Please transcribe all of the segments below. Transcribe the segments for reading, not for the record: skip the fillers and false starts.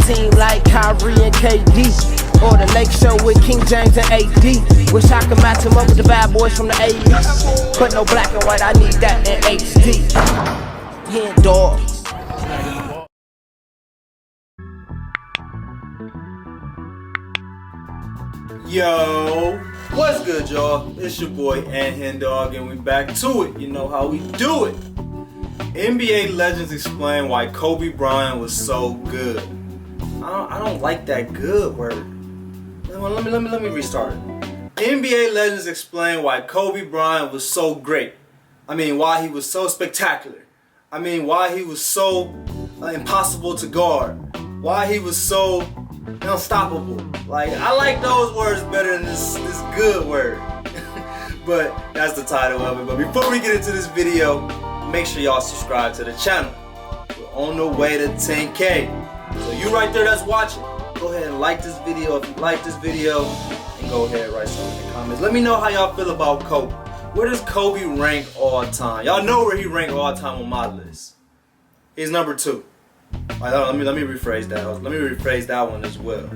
team like Kyrie and KD, or the Lake Show with King James and AD. Wish I could match him up with the bad boys from the 80s, but no black and white, I need that in HD. HenDawgz. Yo, what's good, y'all? It's your boy HenDawgz, and we back to it. You know how we do it. NBA legends explain why Kobe Bryant was so good. I don't like that good word. Let me restart it. NBA legends explain why Kobe Bryant was so great. I mean, why he was so spectacular. I mean, why he was so impossible to guard. Why he was so unstoppable. Like, I like those words better than this good word. But that's the title of it. But before we get into this video, make sure y'all subscribe to the channel. We're on the way to 10K. So you right there that's watching, go ahead and like this video if you like this video, and go ahead and write something in the comments. Let me know how y'all feel about Kobe. Where does Kobe rank all time? Y'all know where he ranked all time on my list. He's number 2. Right, let me rephrase that. Let me rephrase that one as well.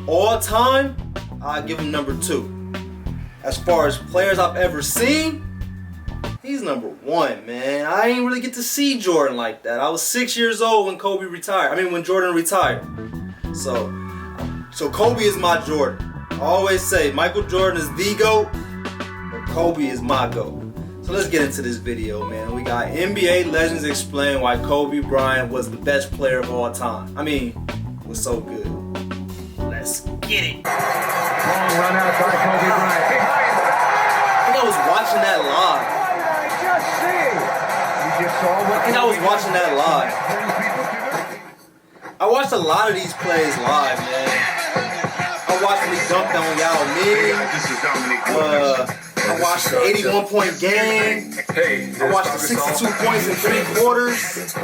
All time, I give him number 2. As far as players I've ever seen, he's number 1, man. I ain't really get to see Jordan like that. I was 6 years old when Kobe retired. When Jordan retired. So Kobe is my Jordan. I always say Michael Jordan is the GOAT, but Kobe is my GOAT. So let's get into this video, man. We got NBA legends explain why Kobe Bryant was the best player of all time. Was so good. Let's get it. Long run out by Kobe Bryant. I think I was watching that live. I was watching that live. I watched a lot of these plays live, man. I watched when he dunked on Yao Ming. I watched the 81-point game. I watched the 62 points in 3 quarters.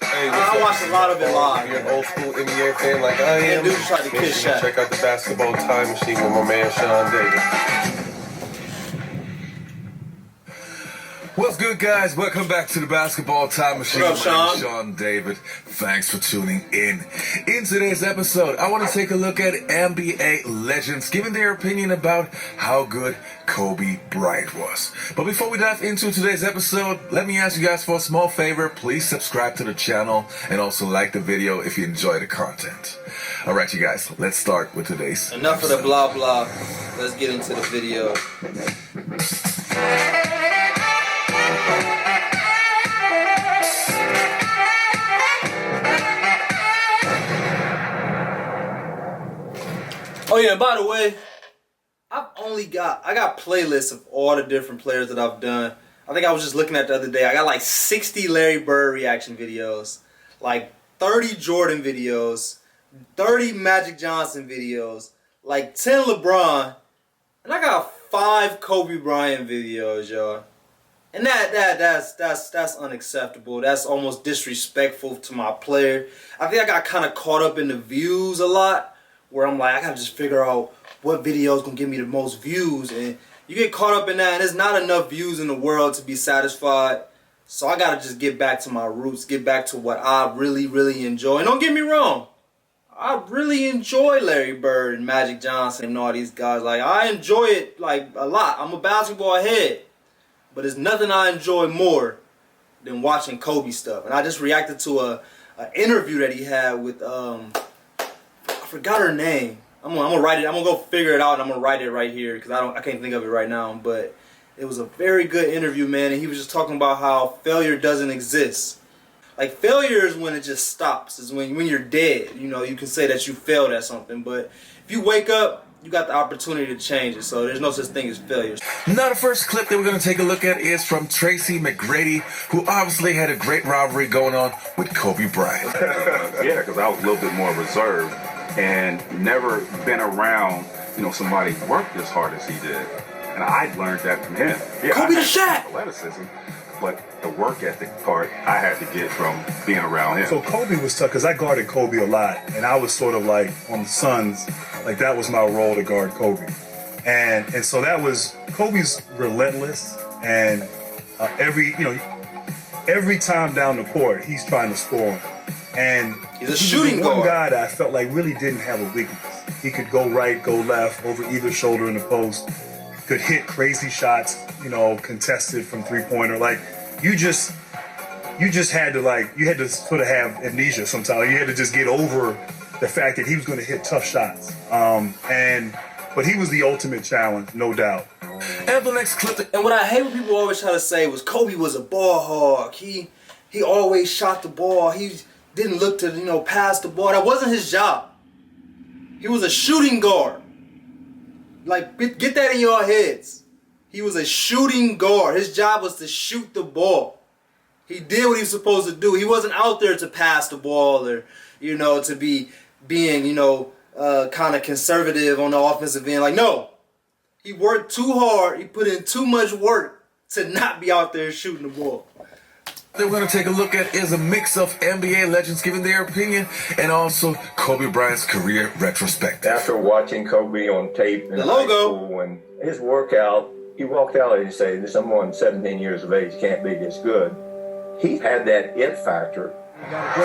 I watched a lot of it live. You're an old school NBA fan like I am. Dude tried to kiss Shaq. Check out the Basketball Time Machine with my man Sean David. What's good, guys? Welcome back to the Basketball Time Machine. What up, Sean? Sean David. Thanks for tuning in. In today's episode, I want to take a look at NBA legends giving their opinion about how good Kobe Bryant was. But before we dive into today's episode, let me ask you guys for a small favor. Please subscribe to the channel and also like the video if you enjoy the content. Alright, you guys, let's start with today's Enough episode. of the blah blah. Let's get into the video. Oh yeah, by the way, I got playlists of all the different players that I've done. I think I was just looking at the other day. I got like 60 Larry Bird reaction videos, like 30 Jordan videos, 30 Magic Johnson videos, like 10 LeBron, and I got 5 Kobe Bryant videos, y'all. And that's unacceptable. That's almost disrespectful to my player. I think I got kind of caught up in the views a lot, where I'm like, I gotta just figure out what video is gonna give me the most views, and you get caught up in that, and there's not enough views in the world to be satisfied. So I gotta just get back to my roots, get back to what I really enjoy. And don't get me wrong, I really enjoy Larry Bird and Magic Johnson and all these guys. Like, I enjoy it like a lot. I'm a basketball head, but there's nothing I enjoy more than watching Kobe stuff. And I just reacted to an interview that he had with I forgot her name. I'm gonna write it. I'm gonna go figure it out, and I'm gonna write it right here because I can't think of it right now. But it was a very good interview, man. And he was just talking about how failure doesn't exist. Like, failure is when it just stops. It's when you're dead. You know, you can say that you failed at something, but if you wake up, you got the opportunity to change it. So there's no such thing as failure. Now, the first clip that we're going to take a look at is from Tracy McGrady, who obviously had a great rivalry going on with Kobe Bryant. Yeah, because I was a little bit more reserved and never been around, somebody who worked as hard as he did. And I learned that from him. Yeah, Kobe the Shaq! Athleticism, but the work ethic part I had to get from being around him. So Kobe was tough because I guarded Kobe a lot, and I was sort of like on the Suns, like that was my role to guard Kobe. And so that was, Kobe's relentless, and every time down the court, he's trying to score. And he's a he shooting was the one guard. guy that I felt like really didn't have a weakness. He could go right, go left, over either shoulder in the post. Could hit crazy shots, contested from three-pointer. Like, you just had to, you had to sort of have amnesia sometimes. You had to just get over the fact that he was going to hit tough shots. But he was the ultimate challenge, no doubt. And the next clip. And what I hate when people always try to say was Kobe was a ball hog. He always shot the ball. He didn't look to, pass the ball. That wasn't his job. He was a shooting guard. Like, get that in your heads. He was a shooting guard. His job was to shoot the ball. He did what he was supposed to do. He wasn't out there to pass the ball or, to be being, kind of conservative on the offensive end. Like, no. He worked too hard. He put in too much work to not be out there shooting the ball. That we're going to take a look at is a mix of NBA legends giving their opinion and also Kobe Bryant's career retrospective. After watching Kobe on tape in The high logo. school and his workout, he walked out and said, someone 17 years of age can't be this good. He had that it factor. That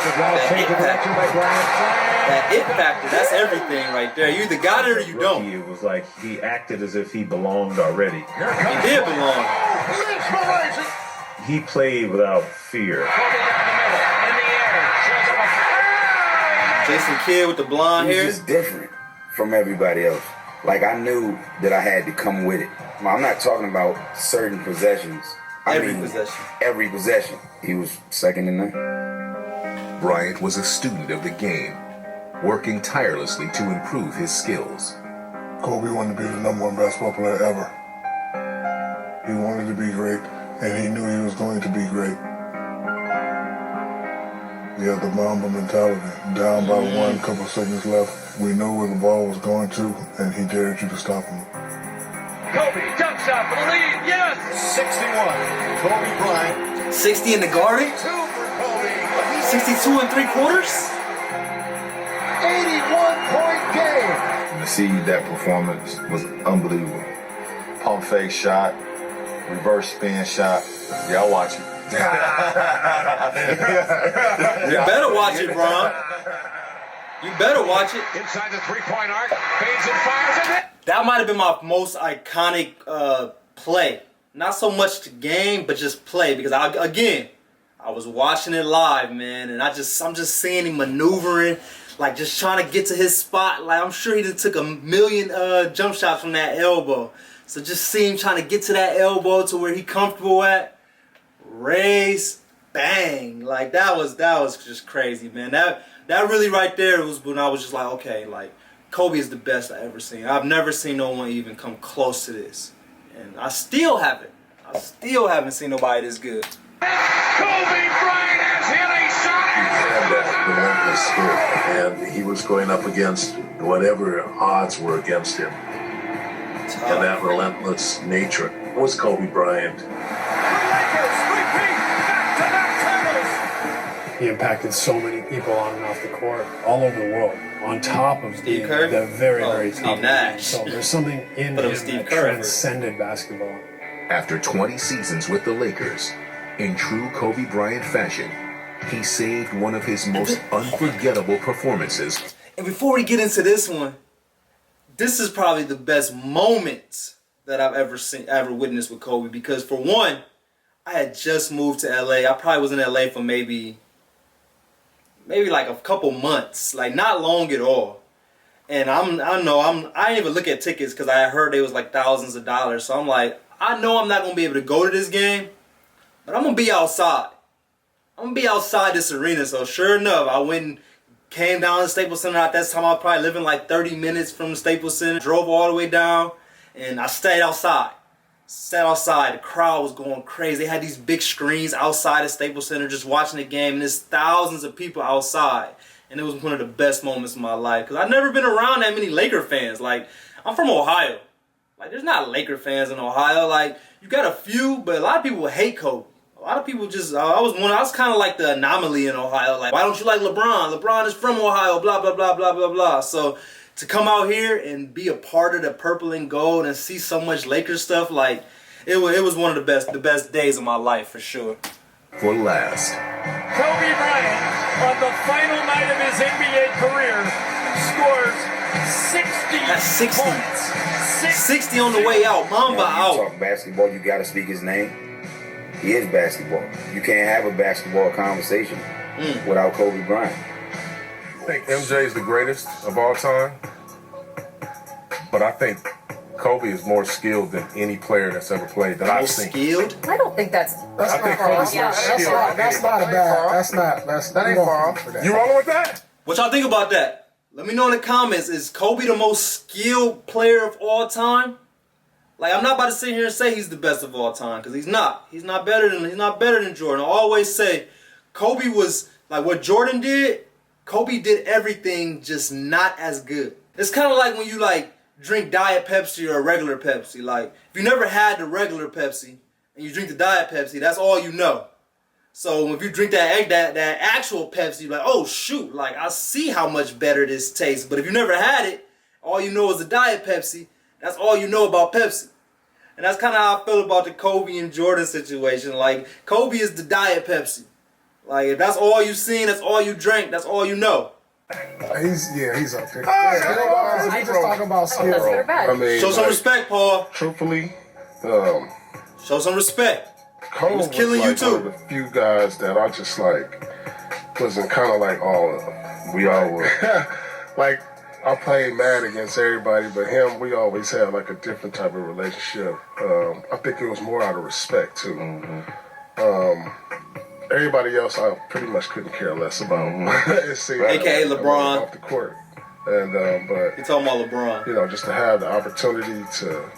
it factor, that's everything right there. You either got it or you don't. It was like he acted as if he belonged already. He did belong. He played without fear. Jason Kidd with the blonde He was hair. just different from everybody else. Like, I knew that I had to come with it. I'm not talking about certain possessions. Every possession. Every possession. He was second in none. Bryant was a student of the game, working tirelessly to improve his skills. Kobe wanted to be the #1 basketball player ever. He wanted to be great, and he knew he was going to be great. He had the Mamba mentality. Down by one, couple seconds left. We knew where the ball was going to, and he dared you to stop him. Kobe, jump shot for the lead, yes! 61, Kobe Bryant. 60 in the Garden? 62 and 3/4? 81-point game. To see that performance was unbelievable. Pump fake shot, reverse spin shot. Y'all watch it. You better watch it, Bron. You better watch it. Inside the three-point arc, fades and fires it. That might have been my most iconic play. Not so much the game, but just play. Because I was watching it live, man, and I'm just seeing him maneuvering, like just trying to get to his spot. Like, I'm sure he just took a million jump shots from that elbow. So just see him trying to get to that elbow to where he comfortable at. Raise, bang. Like, that was just crazy, man. That really right there was when I was just like, okay, like, Kobe is the best I ever seen. I've never seen no one even come close to this. And I still haven't seen nobody this good. Kobe Bryant has hit a shot. He had that relentless spirit, and he was going up against whatever odds were against him. And that relentless nature was Kobe Bryant. He impacted so many people on and off the court, all over the world, on top of Steve Kerr? the very, very Steve top. Nash. So there's something in But it him was Steve that Kerr transcended basketball. After 20 seasons with the Lakers, in true Kobe Bryant fashion, he saved one of his most unforgettable performances. And before we get into this one, this is probably the best moment that I've ever witnessed with Kobe, because for one, I had just moved to LA. I probably was in LA for maybe like a couple months, like not long at all. And I didn't even look at tickets because I heard they was like thousands of dollars. So I'm like, I know I'm not gonna be able to go to this game, but I'm gonna be outside. I'm gonna be outside this arena. So sure enough, I went and came down to Staples Center. At that time, I was probably living like 30 minutes from the Staples Center. Drove all the way down, and I stayed outside. Sat outside. The crowd was going crazy. They had these big screens outside of Staples Center just watching the game, and there's thousands of people outside. And it was one of the best moments of my life, because I've never been around that many Laker fans. Like, I'm from Ohio. Like, there's not Laker fans in Ohio. Like, you got a few, but a lot of people hate Kobe. A lot of people just, I was kind of like the anomaly in Ohio. Like, why don't you like LeBron? LeBron is from Ohio, blah, blah, blah, blah, blah, blah. So to come out here and be a part of the purple and gold and see so much Lakers stuff, like, it was one of the best days of my life, for sure. For last, Kobe Bryant on the final night of his NBA career, scores 60 That's 60. points. 60 on the way out. Mamba You out. talk basketball, you gotta speak his name. He is basketball. You can't have a basketball conversation without Kobe Bryant. I think MJ is the greatest of all time, but I think Kobe is more skilled than any player that's ever played that I've seen. Skilled? I don't think that's. I think Kobe's more skilled. That's not a bad. That ain't far off. You rolling with that? What y'all think about that? Let me know in the comments. Is Kobe the most skilled player of all time? Like, I'm not about to sit here and say he's the best of all time, because he's not. He's not better than Jordan. I always say Kobe was like what Jordan did. Kobe did everything, just not as good. It's kind of like when you like drink Diet Pepsi or a regular Pepsi. Like, if you never had the regular Pepsi and you drink the Diet Pepsi, that's all you know. So if you drink that actual Pepsi, you're like, oh shoot, like I see how much better this tastes. But if you never had it, all you know is the Diet Pepsi. That's all you know about Pepsi. And that's kind of how I feel about the Kobe and Jordan situation. Like, Kobe is the Diet Pepsi. Like, if that's all you seen, that's all you drank, that's all you know. He's up there. We just talking about skill. I mean, Show some respect, Paul. Truthfully, Show some respect. Kobe was killing like you too. one of the few guys that I just like wasn't kind of like all of them. We all were. Like, I played mad against everybody, but him, we always had like a different type of relationship. I think it was more out of respect too. Everybody else, I pretty much couldn't care less about. It seemed AKA LeBron. Off the court, and but You're talking about LeBron. you know, just to have the opportunity to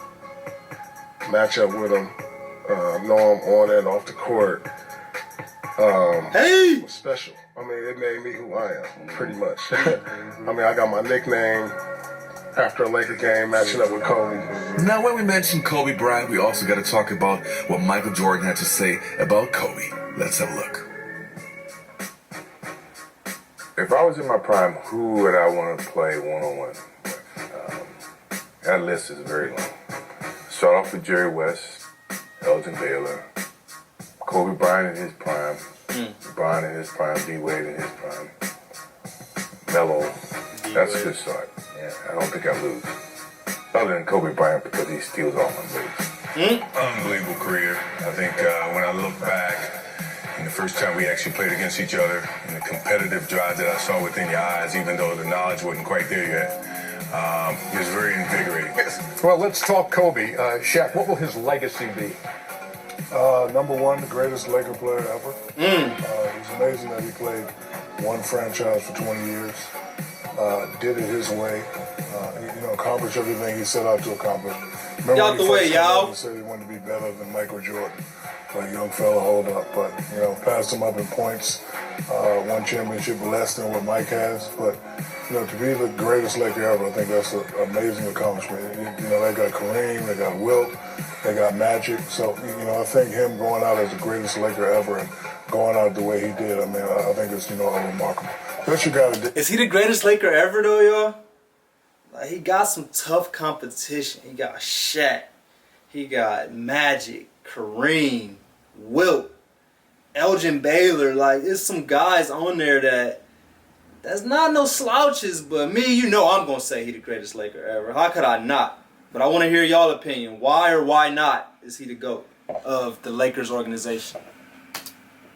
match up with him, know him on and off the court, Hey! was special. I mean, it made me who I am, pretty much. I mean, I got my nickname after a Laker game matching up with Kobe. Now, when we mention Kobe Bryant, we also got to talk about what Michael Jordan had to say about Kobe. Let's have a look. If I was in my prime, who would I want to play one-on-one with? That list is very long. Start off with Jerry West, Elgin Baylor, Kobe Bryant in his prime, LeBron in his prime, D-Wade in his prime, Melo. That's a good start. Yeah, I don't think I lose. Other than Kobe Bryant, because he steals all my moves. Unbelievable career. I think when I look back, and the first time we actually played against each other, and the competitive drive that I saw within your eyes, even though the knowledge wasn't quite there yet, it was very invigorating. Well, let's talk Kobe. Shaq, what will his legacy be? Number one, the greatest Laker player ever. It's amazing that he played one franchise for 20 years. Did it his way. Accomplished everything he set out to accomplish. Remember Get out the way, y'all. He said he wanted to be better than Michael Jordan. Like, young fella, hold up. But, passed him up in points. One championship less than what Mike has. But, to be the greatest Laker ever, I think that's an amazing accomplishment. They got Kareem, they got Wilt, they got Magic. So, I think him going out as the greatest Laker ever and going out the way he did, I think it's, remarkable. What you got to do. Is he the greatest Laker ever, though, y'all? Like, he got some tough competition. He got Shaq. He got Magic, Kareem, Wilt, Elgin Baylor. Like, there's some guys on there that's not no slouches, but me, I'm going to say he the greatest Laker ever. How could I not? But I want to hear y'all opinion. Why or why not is he the GOAT of the Lakers organization?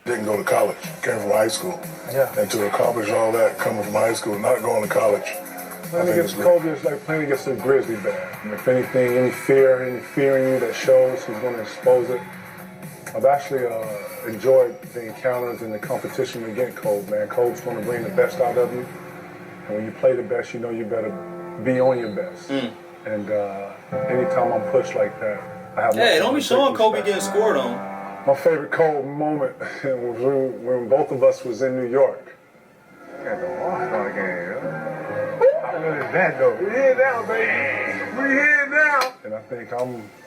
Didn't go to college, came from high school. Yeah. And to accomplish all that coming from high school, not going to college. Playing against Kobe is like playing against a grizzly bear. And if anything, any fear in you that shows, he's going to expose it. I've actually enjoyed the encounters and the competition against Kobe, man. Kobe's going to bring the best out of you. And when you play the best, you better be on your best. And anytime I'm pushed like that, I have Hey, don't be showing Kobe getting scored on. My favorite Kobe moment was when both of us was in New York. Got the All-Star game, What is that, though? We here now, baby. We here now. And I think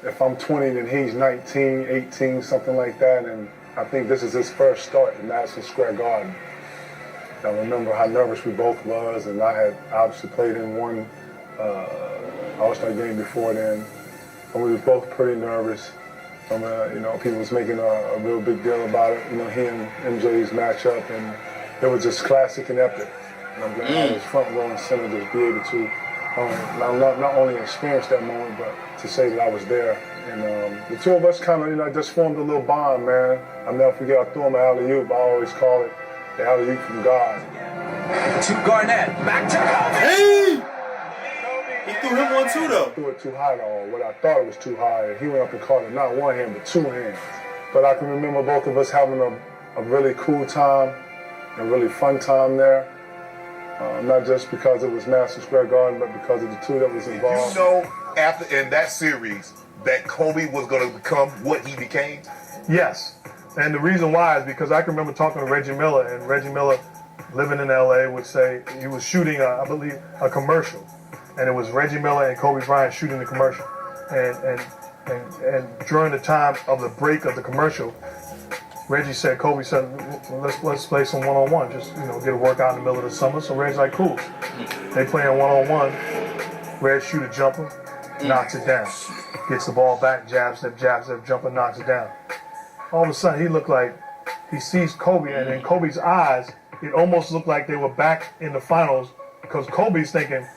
if I'm 20, then he's 19, 18, something like that. And I think this is his first start in Madison Square Garden. I remember how nervous we both was, and I had obviously played in one All-Star game before then. And we was both pretty nervous. People was making a real big deal about it. He and MJ's matchup, and it was just classic and epic. And I'm glad I was front row and center to be able to not only experience that moment, but to say that I was there. And the two of us kind of, just formed a little bond, man. I'll never forget, I threw him an alley-oop. I always call it the alley-oop from God. To Garnett, back to Kobe. Hey! He threw him one too, though. Threw it too high, or what I thought it was too high. He went up and caught it, not one hand, but two hands. But I can remember both of us having a really cool time, a really fun time there. Not just because it was Madison Square Garden, but because of the two that was involved. You know, after in that series, that Kobe was going to become what he became? Yes, and the reason why is because I can remember talking to Reggie Miller, and Reggie Miller, living in LA, would say he was shooting, I believe, a commercial, and it was Reggie Miller and Kobe Bryant shooting the commercial, and during the time of the break of the commercial, Reggie said, Kobe said, let's play some one-on-one, just get a workout in the middle of the summer. So Reggie's like, cool. They playing one-on-one. Reg shoot a jumper, knocks it down, gets the ball back, jab step, jumper, knocks it down. All of a sudden, he looked like he sees Kobe, and in Kobe's eyes, it almost looked like they were back in the finals because Kobe's thinking,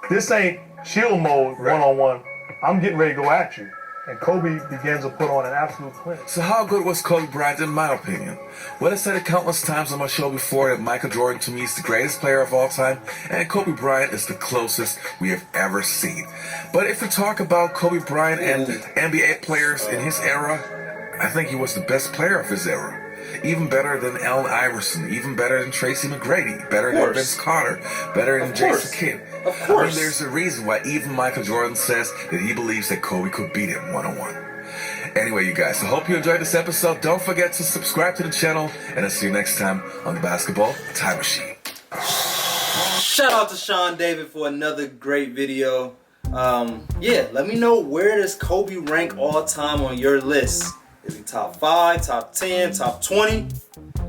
this ain't chill mode one-on-one. I'm getting ready to go at you. And Kobe begins to put on an absolute clinic. So how good was Kobe Bryant in my opinion? Well, I said it countless times on my show before that Michael Jordan to me is the greatest player of all time, and Kobe Bryant is the closest we have ever seen. But if we talk about Kobe Bryant and NBA players in his era, I think he was the best player of his era. Even better than Allen Iverson, even better than Tracy McGrady, better than Vince Carter, better than Jason Kidd. Of course. I mean, there's a reason why even Michael Jordan says that he believes that Kobe could beat him one-on-one. Anyway, you guys, I hope you enjoyed this episode. Don't forget to subscribe to the channel, and I'll see you next time on the Basketball Time Machine. Shout out to Sean David for another great video. Yeah, let me know, where does Kobe rank all time on your list? Is he top 5, top 10, top 20?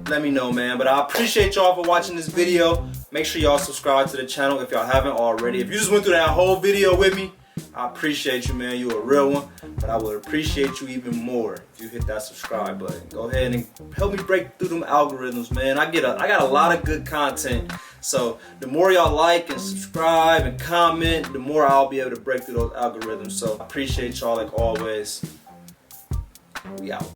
Let me know, man. But I appreciate y'all for watching this video. Make sure y'all subscribe to the channel if y'all haven't already. If you just went through that whole video with me, I appreciate you, man. You're a real one. But I would appreciate you even more if you hit that subscribe button. Go ahead and help me break through them algorithms, man. I got a lot of good content. So the more y'all like and subscribe and comment, the more I'll be able to break through those algorithms. So I appreciate y'all like always. We out.